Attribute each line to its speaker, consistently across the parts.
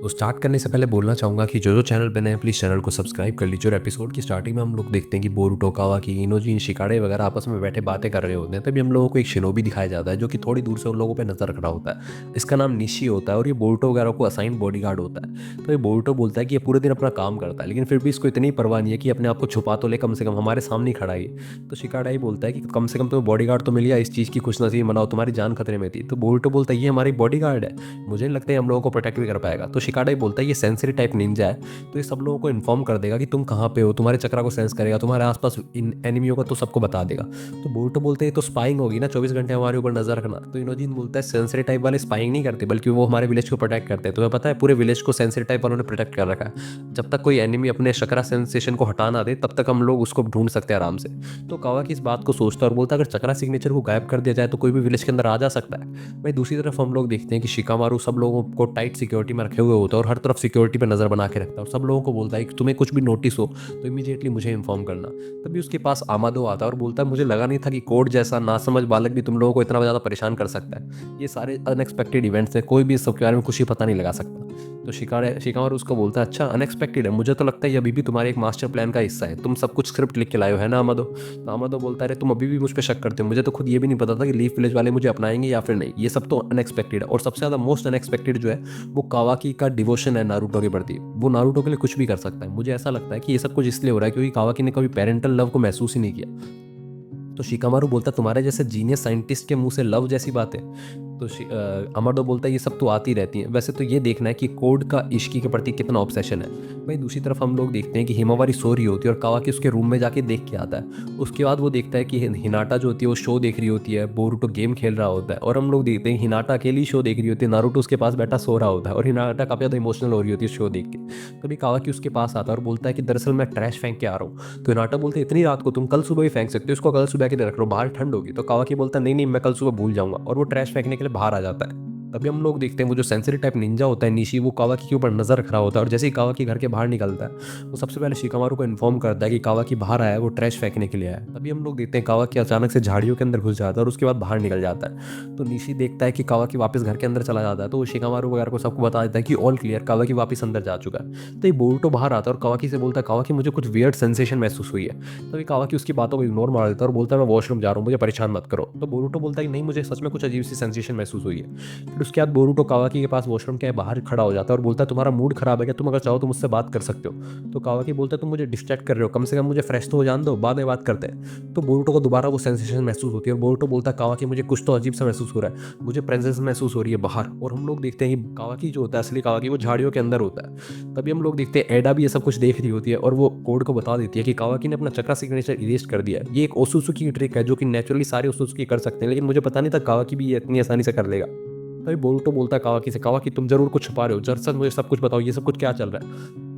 Speaker 1: तो स्टार्ट करने से पहले बोलना चाहूँगा कि जो चैनल पे नए हैं प्लीज़ चैनल को सब्सक्राइब कर लीजिए। और एपिसोड की स्टार्टिंग में हम लोग देखते हैं कि बोरुतो, कावाकी, इनोजी, शिकाडे वगैरह आपस में बैठे बातें कर रहे होते हैं। तभी हम लोगों को एक शिनोबी दिखाया जाता है जो कि थोड़ी दूर से उन लोगों पे नज़र रख रहा होता है। इसका नाम निशी होता है और ये बोरुतो वगैरह को असाइन बॉडीगार्ड होता है। तो ये बोरुतो बोलता है कि ये पूरे दिन अपना काम करता है, लेकिन फिर भी इसको इतनी परवाह नहीं है कि अपने आप को छुपा तो ले, कम से कम हमारे सामने ही खड़ा है। तो शिकाडा ही बोलता है कि कम से कम तुम्हें बॉडीगार्ड तो मिल गया, इस चीज़ की खुशनसीबी मनाओ, तुम्हारी जान खतरे में थी। तो बोरुतो बोलता है ये हमारी बॉडीगार्ड है, मुझे नहीं लगता है हम लोगों को प्रोटेक्ट भी कर पाएगा। तो शिकाडा ही बोलता है ये सेंसरी टाइप निंजा है, तो ये सब लोगों को इन्फॉर्म कर देगा कि तुम कहाँ पे हो, तुम्हारे चक्रा को सेंस करेगा, तुम्हारे आसपास इन एनिमियों का तो सबको बता देगा। तो बोरुतो बोलते हैं तो स्पाइंग होगी ना, 24 घंटे हमारे ऊपर नजर रखना। तो इनोजिन बोलता है सेंसरी टाइप वाले स्पाइंग नहीं करते, बल्कि वो हमारे विलेज को प्रोटेक्ट करते हैं। तुम्हें पता है पूरे विलेज को सेंसरी टाइप वालों ने प्रोटेक्ट कर रखा है। जब तक कोई एनिमी अपने चक्रा सेंसेशन को हटा ना दे तब तक हम लोग उसको ढूंढ सकते हैं आराम से। तो कावाकी इस बात को सोचता है और बोलता है अगर चक्रा सिग्नेचर को गायब कर दिया जाए तो कोई भी विलेज के अंदर आ जा सकता है। वहीं दूसरी तरफ हम लोग देखते हैं कि शिकामारू सब लोगों को टाइट सिक्योरिटी में रखे हुए होता है और हर तरफ सिक्योरिटी पर नजर बना के रखता है और सब लोगों को बोलता है कि तुम्हें कुछ भी नोटिस हो तो इमीडिएटली मुझे इन्फॉर्म करना। तभी उसके पास आमादो आता है और बोलता है मुझे लगा नहीं था कि कोड जैसा नासमझ बालक भी तुम लोगों को इतना ज़्यादा परेशान कर सकता है। ये सारे अनएक्सपेक्टेड इवेंट्स हैं, कोई भी इस सब के बारे में कुछ ही पता नहीं लगा सकता। तो शिकामारू उसको बोलता है अच्छा अनएक्सपेक्टेड है, मुझे तो लगता है ये अभी भी तुम्हारे एक मास्टर प्लान का हिस्सा है, तुम सब कुछ स्क्रिप्ट लिख के लाए हो है ना आमादो। तो आमादो बोलता है तुम अभी भी मुझ पर शक करते हो, मुझे तो खुद ये भी नहीं पता था कि लीफ विलेज वाले मुझे अपनाएंगे या फिर नहीं। ये सब तो अनएक्सपेक्टेड है और सबसे ज़्यादा मोस्ट अनएक्सपेक्टेड जो है वो कावाकी का डिवोशन है नारुतो के प्रति। वो नारुतो के लिए कुछ भी कर सकता है। मुझे ऐसा लगता है कि ये सब कुछ इसलिए हो रहा है क्योंकि कावाकी ने कभी पेरेंटल लव को महसूस ही नहीं किया। तो शिकामारू बोलता है तुम्हारे जैसे जीनियस साइंटिस्ट के मुंह से लव जैसी बात है। तो अमरदो बोलता है ये सब तो आती रहती हैं, वैसे तो ये देखना है कि कोड का इश्की के प्रति कितना ऑब्सेशन है। वहीं दूसरी तरफ हम लोग देखते हैं कि हिमावारी सो रही होती है और कावाकी उसके रूम में जाके देख के आता है। उसके बाद वो देखता है कि हिनाटा जो होती है वो शो देख रही होती है, बोरुतो गेम खेल रहा होता है और हम लोग देखते हैं हिनाटा अकेली शो देख रही होती है, नारुतो उसके पास बैठा सो रहा होता है और हिनाटा काफ़ी ज़्यादा इमोशनल हो रही होती है शो देख के। तभी कावाकी उसके पास आता है और बोलता है कि दरअसल मैं ट्रैश फेंक के आ रहा हूँ। तो हिनाटा बोलते हैं इतनी रात को तुम कल सुबह ही फेंक सकते हो, इसको कल सुबह के लिए रख लो, बाहर ठंड होगी। तो कावाकी बोलता है नहीं नहीं मैं कल सुबह भूल जाऊंगा और वो ट्रैश फेंकने के लिए बाहर आ जाता है। तभी हम लोग देखते हैं वो जो सेंसिटिव टाइप निंजा होता है निशी, वो कावाकी के ऊपर नजर रख रहा होता है और जैसे ही कावाकी घर के बाहर निकलता है वो सबसे पहले शिकामारू को इन्फॉर्म करता है कि कावाकी बाहर आया है, वो ट्रैश फेंकने के लिए आया है। तभी हम लोग देखते हैं कावाकी अचानक से झाड़ियों के अंदर घुस जाता है और उसके बाद बाहर निकल जाता है। तो निशी देखता है कि कावाकी वापस घर के अंदर चला जाता है तो वो शिकामारू वगैरह को सबको बता देता है कि ऑल क्लियर, कावाकी वापस अंदर जा चुका है। तो ये बोरुतो बाहर आता है और कावाकी से बोलता है कावाकी मुझे कुछ वियर्ड सेंसेशन महसूस हुई है। तभी कावाकी उसकी बातों को इग्नोर मार देता है और बोलता है मैं वॉशरूम जा रहा हूँ, मुझे परेशान मत करो। तो बोरुतो बोलता है कि नहीं मुझे सच में कुछ अजीब सी सेंसेशन महसूस हुई है। फिर उसके बाद बोरुतो कावाकी के पास वॉशरूम के बाहर खड़ा हो जाता है और बोलता है तुम्हारा मूड खराब है क्या, तुम अगर चाहो तो मुझसे बात कर सकते हो। तो कावाकी बोलता है तुम मुझे डिस्ट्रैक्ट कर रहे हो, कम से कम मुझे फ्रेश तो हो जान दो, बाद में बात करते हैं। तो बोरुतो को दोबारा वो सेंसेशन महसूस होती है और बोरुतो बोलता है कावाकी मुझे कुछ तो अजीब सा महसूस हो रहा है, मुझे प्रेजेंस महसूस हो रही है बाहर। और हम लोग देखते हैं कि कावाकी जो होता है असली कावाकी वो झाड़ियों के अंदर होता है। तभी हम लोग देखते हैं एडा भी ये सब कुछ देख रही होती है और वो कोड को बता देती है कि कावाकी ने अपना चक्रा सिग्नेचर इरेज कर दिया है। ये एक ओसुसुकी की ट्रिक है जो कि नेचुरली सारे ओसुसुकी कर सकते हैं, लेकिन मुझे पता नहीं था कावाकी भी ये इतनी आसानी से कर लेगा। तभी बोरुतो बोलता है कावाकी से कावाकी तुम जरूर कुछ छुपा रहे हो, दरअसल मुझे सब कुछ बताओ, ये सब कुछ क्या चल रहा है।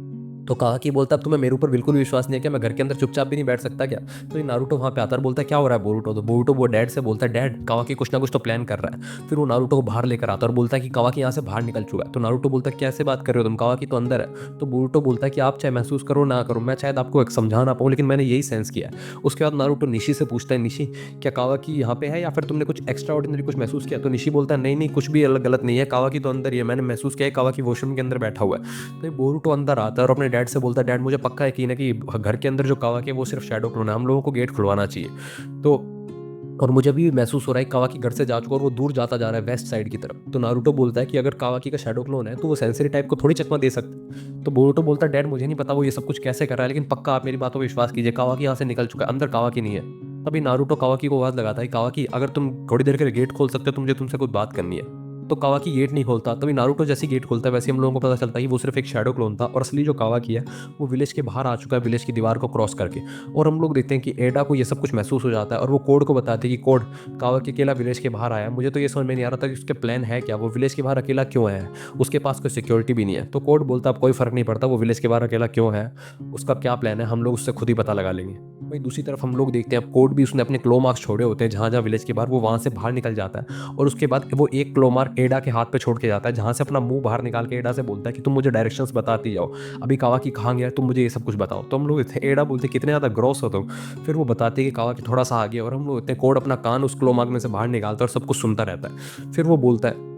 Speaker 1: तो कावाकी बोलता अब तुम्हें मेरे ऊपर बिल्कुल विश्वास नहीं है क्या, मैं घर के अंदर चुपचाप भी नहीं बैठ सकता क्या। तो ये नारुतो वहाँ पे आता है और बोलता है क्या हो रहा है बोरुतो। तो बोरुतो वो डैड से बोलता है डैड कावाकी कुछ ना कुछ तो प्लान कर रहा है। फिर वो नारुतो को बाहर लेकर आता है और बोलता है कि कावाकी यहाँ से बाहर निकल चुका है। तो नारुतो बोलता है कैसे बात कर रहे हो तुम, कावाकी तो अंदर है। तो बोरुतो बोलता है कि आप चाहे महसूस करो ना करो, मैं शायद आपको एक समझा ना पाऊँ लेकिन मैंने यही सेंस किया है। उसके बाद नारुतो निशी से पूछता है निशी क्या कावाकी यहाँ पे है या फिर तुमने कुछ एक्स्ट्रा ऑर्डिनरी कुछ महसूस किया। तो निशी बोलता है नहीं नहीं कुछ भी अलग गलत नहीं है, कावाकी तो अंदर ही है, मैंने महसूस किया है कावाकी वॉशरूम के अंदर बैठा हुआ है। तो बोरुतो अंदर आता है और अपने डैड से बोलता है डैड मुझे पक्का यकीन है कि घर के अंदर जो कावाकी है वो सिर्फ शैडो क्लोन है, हम लोगों को गेट खुलवाना चाहिए। तो और मुझे अभी भी महसूस हो रहा है कावाकी घर से जा चुका और वो दूर जाता जा रहा है वेस्ट साइड की तरफ। तो नारुतो बोलता है कि अगर कावाकी का शैडो क्लोन है तो वो सेंसरी टाइप को थोड़ी चकमा दे सकता है। तो बोरुतो बोलता है डैड मुझे नहीं पता वो ये सब कुछ कैसे कर रहा है, लेकिन पक्का आप मेरी बातों पर विश्वास कीजिए, कावाकी यहाँ से निकल चुका है, अंदर कावाकी नहीं है। तभी नारुतो कावाकी को आवाज लगाता है कावाकी अगर तुम थोड़ी देर के लिए गेट खोल सकते हो तो मुझे तुमसे कुछ बात करनी है। तो कावाकी गेट नहीं खोलता। तभी नारुतो जैसे गेट खोलता है वैसे हम लोगों को पता चलता है कि वो सिर्फ एक शैडो क्लोन था और असली जो कावाकी है वो विलेज के बाहर आ चुका है, विलेज की दीवार को क्रॉस करके। और हम लोग देखते हैं कि एडा को ये सब कुछ महसूस हो जाता है और वो कोड को बताते हैं कि कोड कावाकी अकेला विलेज के बाहर आया है। मुझे तो ये समझ में नहीं आ रहा था कि उसके प्लान है क्या, वो विलेज के बाहर अकेला क्यों है, उसके पास कोई सिक्योरिटी भी नहीं है। तो कोड बोलता है अब कोई फर्क नहीं पड़ता वो विलेज के बाहर अकेला क्यों है, उसका क्या प्लान है हम लोग उससे खुद ही पता लगा लेंगे। वहीं दूसरी तरफ हम लोग देखते हैं कोड भी उसने अपने क्लो मार्क्स छोड़े होते हैं जहाँ जहाँ विलेज के बाहर, वो वहाँ से बाहर निकल जाता है और उसके बाद वो एक क्लो मार्क एडा के हाथ पे छोड़ के जाता है जहाँ से अपना मुंह बाहर निकाल के एडा से बोलता है कि तुम मुझे डायरेक्शंस बताती जाओ, अभी कावाकी कहाँ गया तुम मुझे ये सब कुछ बताओ। तो हम लोग एडा बोलते कितने ज़्यादा ग्रॉस हो तुम। फिर वो बताते हैं कि कावाकी थोड़ा सा आगे और हम लोग इतने कोड अपना कान उस क्लो मार्क में से बाहर निकालता है और सब कुछ सुनता रहता है। फिर वो बोलता है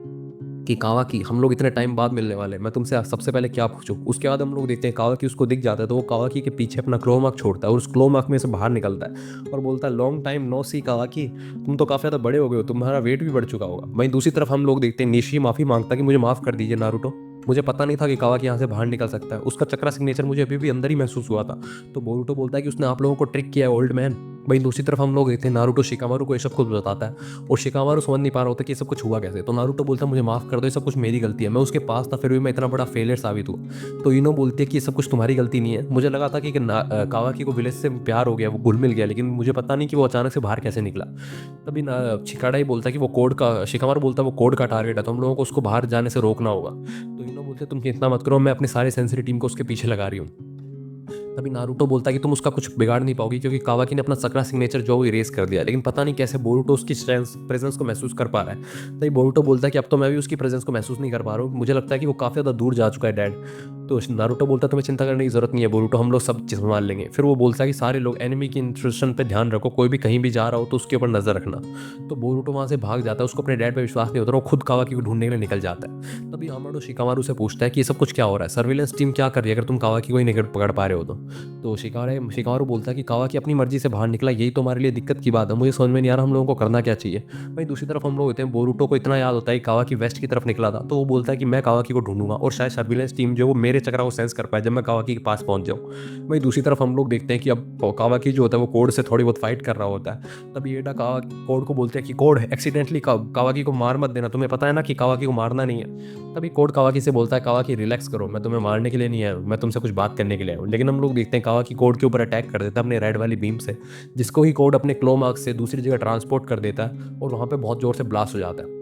Speaker 1: कि कावाकी हम लोग इतने टाइम बाद मिलने वाले हैं, मैं तुमसे सबसे पहले क्या पूछूं। उसके बाद हम लोग देखते हैं कावाकी उसको दिख जाता है, तो वो कावाकी के पीछे अपना क्लो मार्क छोड़ता है और उस क्लो मार्क में से बाहर निकलता है और बोलता है लॉन्ग टाइम नो सी कावाकी, तुम तो काफ़ी ज़्यादा बड़े हो गए हो, तुम्हारा वेट भी बढ़ चुका होगा। वहीं दूसरी तरफ हम लोग देखते हैं निशी माफ़ी मांगता है कि मुझे माफ़ कर दीजिए नारुतो, मुझे पता नहीं था कि कावाकी यहाँ से बाहर निकल सकता है, उसका चक्रा सिग्नेचर मुझे अभी भी अंदर ही महसूस हुआ था। तो बोरुतो बोलता है कि उसने आप लोगों को ट्रिक किया है ओल्ड मैन। वहीं दूसरी तरफ हम लोग देखते हैं नारुतो शिकामारू को ये सब कुछ बताता है और शिकामारू समझ नहीं पा रहा होता कि ये सब कुछ हुआ कैसे। तो नारुतो बोलता है मुझे माफ़ कर दो, ये सब कुछ मेरी गलती है, मैं उसके पास था फिर भी मैं इतना बड़ा फेलियर साबित हुआ। तो इनो बोलती है कि ये सब कुछ तुम्हारी गलती नहीं है, मुझे लगा था कि कावाकी को विलेज से प्यार हो गया, वो घुल मिल गया, लेकिन मुझे पता नहीं कि वो अचानक से बाहर कैसे निकला। तभी ना शिकाडा ही बोलता है कि वो कोड का, शिकामारू बोलता है वो कोड का टारगेट है, तो हम लोगों को उसको बाहर जाने से रोकना होगा। तो इनो बोलते हैं तुम चिंता मत करो, मैं अपनी सारी सेंसिटिव टीम को उसके पीछे लगा रही हूँ। तभी नारुतो बोलता है कि तुम उसका कुछ बिगाड़ नहीं पाओगी क्योंकि कावाकी ने अपना चक्रा सिग्नेचर जो इरेज कर दिया, लेकिन पता नहीं कैसे बोरुतो उसकी प्रेजेंस को महसूस कर पा रहा है। तभी बोरुतो बोलता है कि अब तो मैं भी उसकी प्रेजेंस को महसूस नहीं कर पा रहा हूँ, मुझे लगता है कि वो काफ़ी ज़्यादा दूर जा चुका है डैड। तो नारुतो बोलता है तुम्हें चिंता करने की जरूरत नहीं है बोरुतो, हम लोग सब चीज़ संभाल लेंगे। फिर वो बोलता है कि सारे लोग एनिमी की इंस्ट्रक्शन पे ध्यान रखो, कोई भी कहीं भी जा रहा हो तो उसके ऊपर नजर रखना। तो बोरुतो वहाँ से भाग जाता है, उसको अपने डैड पे विश्वास नहीं होता, वो खुद कावाकी को ढूंढने के लिए निकल जाता है। तभी आमाडो शिकामारू से पूछता है कि ये सब कुछ क्या हो रहा है, सर्विलेंस टीम क्या कर रही है अगर तुम कावाकी को ही नहीं पकड़ पा रहे हो तो शिकामारू बोलता है कि कावाकी अपनी मर्जी से बाहर निकला, यही तो हमारे लिए दिक्कत की बात है, मुझे समझ में नहीं आ रहा हम लोगों को करना क्या चाहिए। वहीं दूसरी तरफ हम लोग होते हैं बोरुतो को इतना याद होता है कि कावाकी वेस्ट की तरफ निकला था, तो वो बोलता है कि मैं कावाकी को ढूंढूंगा और शायद सर्विलेंस टीम जो वो मेरे चक्रा को सेंस कर पाए जब मैं कावाकी के पास पहुंच जाऊँ। वहीं दूसरी तरफ हम लोग देखते हैं कि अब कावाकी जो होता है वो कोड से थोड़ी बहुत फाइट कर रहा होता है। तभी एडा कोड को बोलते हैं कि कोड एक्सीडेंटली कावाकी को मार मत देना, तुम्हें पता है ना कि कावाकी को मारना नहीं है। तभी कोड कावाकी से बोलता है कावाकी रिलैक्स करो, मैं तुम्हें मारने के लिए नहीं आया हूँ, मैं तुमसे कुछ बात करने के लिए आया हूँ। लेकिन हम लोग देखते हैं कावाकी कोड के ऊपर अटैक कर देता है अपने रेड वाली बीम से, जिसको ही कोड अपने क्लो मार्क से दूसरी जगह ट्रांसपोर्ट कर देता है और वहाँ पे बहुत जोर से ब्लास्ट हो जाता है।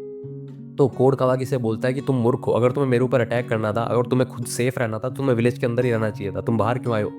Speaker 1: तो कोड कावाकी से बोलता है कि तुम मूर्ख हो, अगर तुम्हें मेरे ऊपर अटैक करना था, अगर तुम्हें खुद सेफ रहना था, तुम्हें विलेज के अंदर ही रहना चाहिए था, तुम बाहर क्यों आए हो।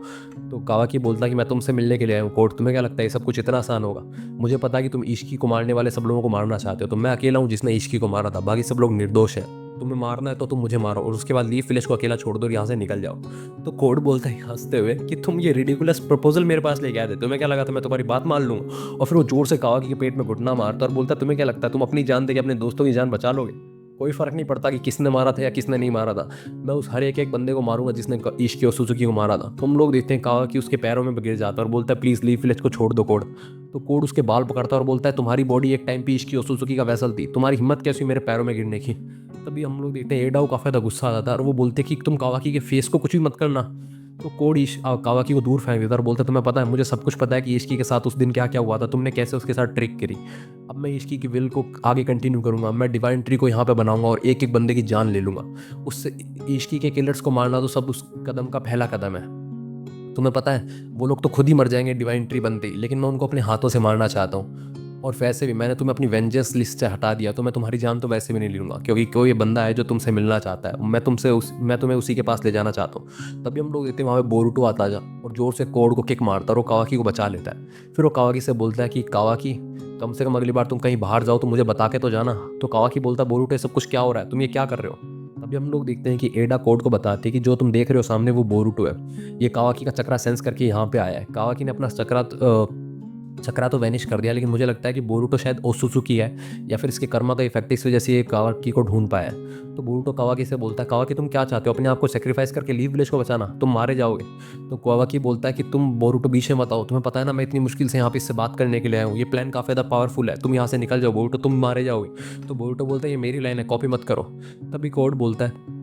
Speaker 1: तो कावाकी बोलता है कि मैं तुमसे मिलने के लिए आया हूँ कोड, तुम्हें क्या लगता है ये सब कुछ इतना आसान होगा, मुझे पता है कि तुम इश्की को मारने वाले सब लोगों को मारना चाहते हो, तो मैं अकेला हूँ जिसने इश्की को मारा था, बाकी सब लोग निर्दोष हैं, तुम्हें मारना है तो तुम मुझे मारो और उसके बाद लीफ विलेज को अकेला छोड़ दो और यहाँ से निकल जाओ। तो कोड बोलता है हंसते हुए कि तुम ये रिडिकुलस प्रपोजल मेरे पास लेके आए थे, तुम्हें क्या लगा था मैं तुम्हारी बात मान लूंगा। और फिर वो जोर से कावाकी के पेट में घुटना मारता और बोलता तुम्हें क्या लगता है तुम अपनी जान देके अपने दोस्तों की जान बचा लोगे, कोई फर्क नहीं पड़ता कि किसने मारा था या किसने नहीं मारा था, मैं उस हर एक बंदे को मारूंगा जिसने इश्की और सुजुकी को मारा था। तो हम लोग देखते हैं कावाकी उसके पैरों में गिर जाता है और बोलता है प्लीज लीफ विलेज को छोड़ दो कोड। तो कोड उसके बाल पकड़ता है और बोलता है तुम्हारी बॉडी एक टाइम पे इश्की और सुजुकी का वैसल थी, तुम्हारी हिम्मत कैसी हुई मेरे पैरों में गिरने की। तभी हम लोग देखते हैं एडा को काफी ज्यादा गुस्सा आ जाता है और वो बोलते हैं कि तुम कावाकी के फेस को कुछ भी मत करना। तो कोड कावाकी को दूर फेंक देता है और बोलता है तुम्हें पता है, मुझे सब कुछ पता है कि इश्की के साथ उस दिन क्या क्या हुआ था, तुमने कैसे उसके साथ ट्रिक करी। अब मैं इश्की की विल को आगे कंटिन्यू करूंगा, मैं डिवाइन ट्री को यहाँ पे बनाऊंगा और एक एक बंदे की जान ले लूंगा। उससे इश्की के किलर्स को मारना तो सब उस कदम का पहला कदम है। तुम्हें पता है वो लोग तो खुद ही मर जाएंगे डिवाइन ट्री बनते ही, लेकिन मैं उनको अपने हाथों से मारना चाहता हूँ। और वैसे भी मैंने तुम्हें अपनी वेंजेंस लिस्ट से हटा दिया, तो मैं तुम्हारी जान तो वैसे भी नहीं लूँगा क्योंकि कोई बंदा है जो तुमसे मिलना चाहता है, मैं तुम्हें उसी के पास ले जाना चाहता हूँ। तभी हम लोग देखते हैं वहाँ पे बोरुतो आता जा और जोर से कोड को किक मारता है और वो कावाकी को बचा लेता है। फिर वो कावाकी से बोलता है कि कावाकी कम से कम अगली बार तुम कहीं बाहर जाओ तो मुझे बता के तो जाना। तो कावाकी बोलता है बोरुतो सब कुछ क्या हो रहा है, तुम ये क्या कर रहे हो। तभी हम लोग देखते हैं कि एडा कोड को बताते हैं कि जो तुम देख रहे हो सामने वो बोरुतो है, ये कावाकी का चक्रा सेंस करके यहाँ पे आया है। कावाकी ने अपना चक्रा तो वैनिश कर दिया, लेकिन मुझे लगता है कि बोरुतो शायद ओसुसुकी है या फिर इसके कर्मा का इफेक्ट इस वजह से ये कावाकी को ढूंढ पाया है। तो बोरुतो कावाकी से बोलता है कावाकी तुम क्या चाहते हो, अपने आप को सेक्रीफाइस करके लीफ विलेज को बचाना, तुम मारे जाओगे। तो कावाकी बोलता है कि तुम बोरुतो बीच में बताओ, तुम्हें पता है ना मैं इतनी मुश्किल से यहाँ पे इससे बात करने के लिए आया हूँ, ये प्लान काफ़ी ज़्यादा पावरफुल है, तुम यहाँ से निकल जाओ बोरुतो, तुम मारे जाओगे। तो बोरुतो बोलता है ये मेरी लाइन है, कॉपी मत करो। तभी कोड बोलता है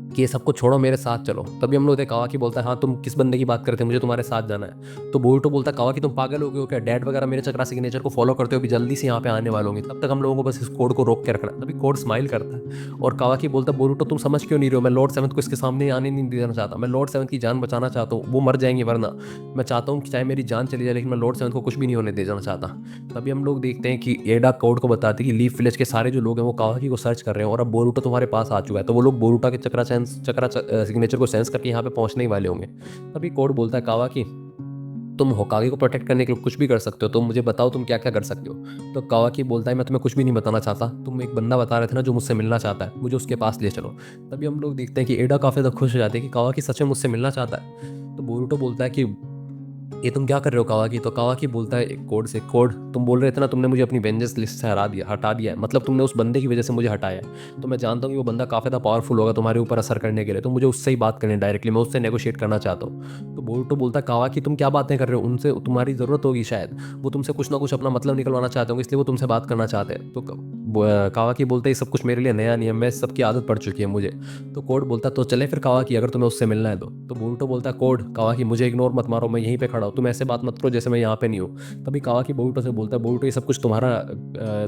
Speaker 1: कि ये सबको छोड़ो मेरे साथ चलो। तभी हम लोग थे कावाकी बोलता है हाँ तुम किस बंदे की बात करते हैं, मुझे तुम्हारे साथ जाना है। तो बोरुतो बोलता है कावाकी तुम पागल हो गए हो क्या, डैड वगैरह मेरे चक्रा सिग्नेचर को फॉलो करते हो, अभी जल्दी से यहाँ पे आने वाले होंगे, तब तक हम लोगों को बस इस कोड को रोक के रखना है। तभी कोड स्माइल करता है और कावाकी बोलता है बोरुतो तुम समझ क्यों नहीं रहे हो, मैं लॉर्ड सेवंथ को इसके सामने आने नहीं देना चाहता, मैं लॉर्ड सेवंथ की जान बचाना चाहता हूँ, वो मर जाएंगे वरना मैं चाहता हूँ कि चाहे मेरी जान चली जाए लेकिन मैं लॉर्ड सेवंथ को कुछ भी नहीं होने देना चाहता। तभी हम लोग देखते हैं कि एडा कोड को बताते हैं कि लीफ विलेज के सारे जो लोग हैं वो कावाकी को सर्च कर रहे हैं और अब बोरुतो तुम्हारे पास आ चुका है, तो वो लोग बोरुतो के चक्रा सिग्नेचर को सेंस करके यहाँ पे पहुंचने ही वाले होंगे। तभी कोड बोलता है कावाकी तुम होकागे को प्रोटेक्ट करने के लिए कुछ भी कर सकते हो, तुम मुझे बताओ तुम क्या क्या कर सकते हो। तो कावाकी बोलता है मैं तुम्हें कुछ भी नहीं बताना चाहता, तुम एक बंदा बता रहे थे ना जो मुझसे मिलना चाहता है, मुझे उसके पास ले चलो। तभी हम लोग देखते हैं कि एडा काफ़ी ज़्यादा खुश हो जाते हैं कि कावाकी सच में मुझसे मिलना चाहता है। तो बोरुतो बोलता है कि ये तुम क्या कर रहे हो कावाकी? तो कावाकी बोलता है एक कोड से, कोड तुम बोल रहे थे ना तुमने मुझे अपनी वेंजेंस लिस्ट से हटा दिया है, मतलब तुमने उस बंदे की वजह से मुझे हटाया है। तो मैं जानता हूँ कि वो बंदा काफ़ी ज़्यादा पावरफुल होगा तुम्हारे ऊपर असर करने के लिए, तो मुझे उससे ही बात करनी है डायरेक्टली, मैं उससे नेगोशिएट करना चाहता हूँ। तो बोरुतो बोलता है कावाकी तुम क्या बातें कर रहे हो, उनसे तुम्हारी ज़रूरत होगी शायद, वो तुमसे कुछ ना कुछ अपना मतलब निकलवाना चाहते होंगे, इसलिए वो तुमसे बात करना चाहते हैं। तो कावाकी बोलते हैं ये सब कुछ मेरे लिए नया नहीं है, मैं इस सब की आदत पड़ चुकी है मुझे। तो कोड बोलता है तो चले फिर कावाकी, अगर तुम्हें उससे मिलना है तो बोरुतो बोलता है कोड कावाकी मुझे इग्नोर मत मारो, मैं यहीं पे खड़ा हूँ, तुम ऐसे बात मत करो जैसे मैं यहाँ पे नहीं हूँ। तभी कावाकी बोरुतो से बोलता है बोरुतो ये सब कुछ तुम्हारा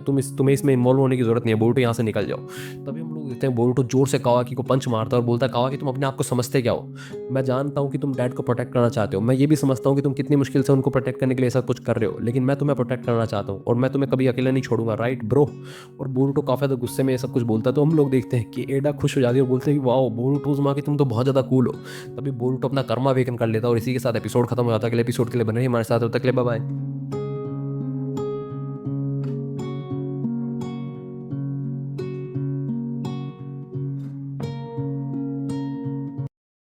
Speaker 1: तुम्हें इसमें इन्वॉल्व होने की जरूरत नहीं है, बोरुतो यहाँ से निकल जाओ। तभी हम लोग देखते हैं बोरुतो जोर से कावाकी को पंच मारता है और बोलता है कावाकी तुम अपने आप को समझते क्या हो? मैं जानता हूँ कि तुम डैड को प्रोटेक्ट करना चाहते हो, मैं ये भी समझता हूँ कि तुम कितनी मुश्किल से उनको प्रोटेक्ट करने के लिए ऐसा कुछ कर रहे हो, लेकिन मैं तुम्हें प्रोटेक्ट करना चाहता हूँ और मैं तुम्हें कभी अकेला नहीं छोड़ूंगा, राइट ब्रो? और बोरुतो काफी ज्यादा गुस्से में ये सब कुछ बोलता है। तो हम लोग देखते हैं कि एडा खुश हो जाती है और बोलते हैं कि वाओ बोरुतो उज़ुमाकी तुम तो बहुत ज्यादा कूल हो। तभी बोरुतो अपना कर्मा वेकन कर लेता है और इसी के साथ एपिसोड खत्म हो जाता है। अगले एपिसोड के लिए बने रहिए हमारे साथ, तब तक के लिए बाय बाय।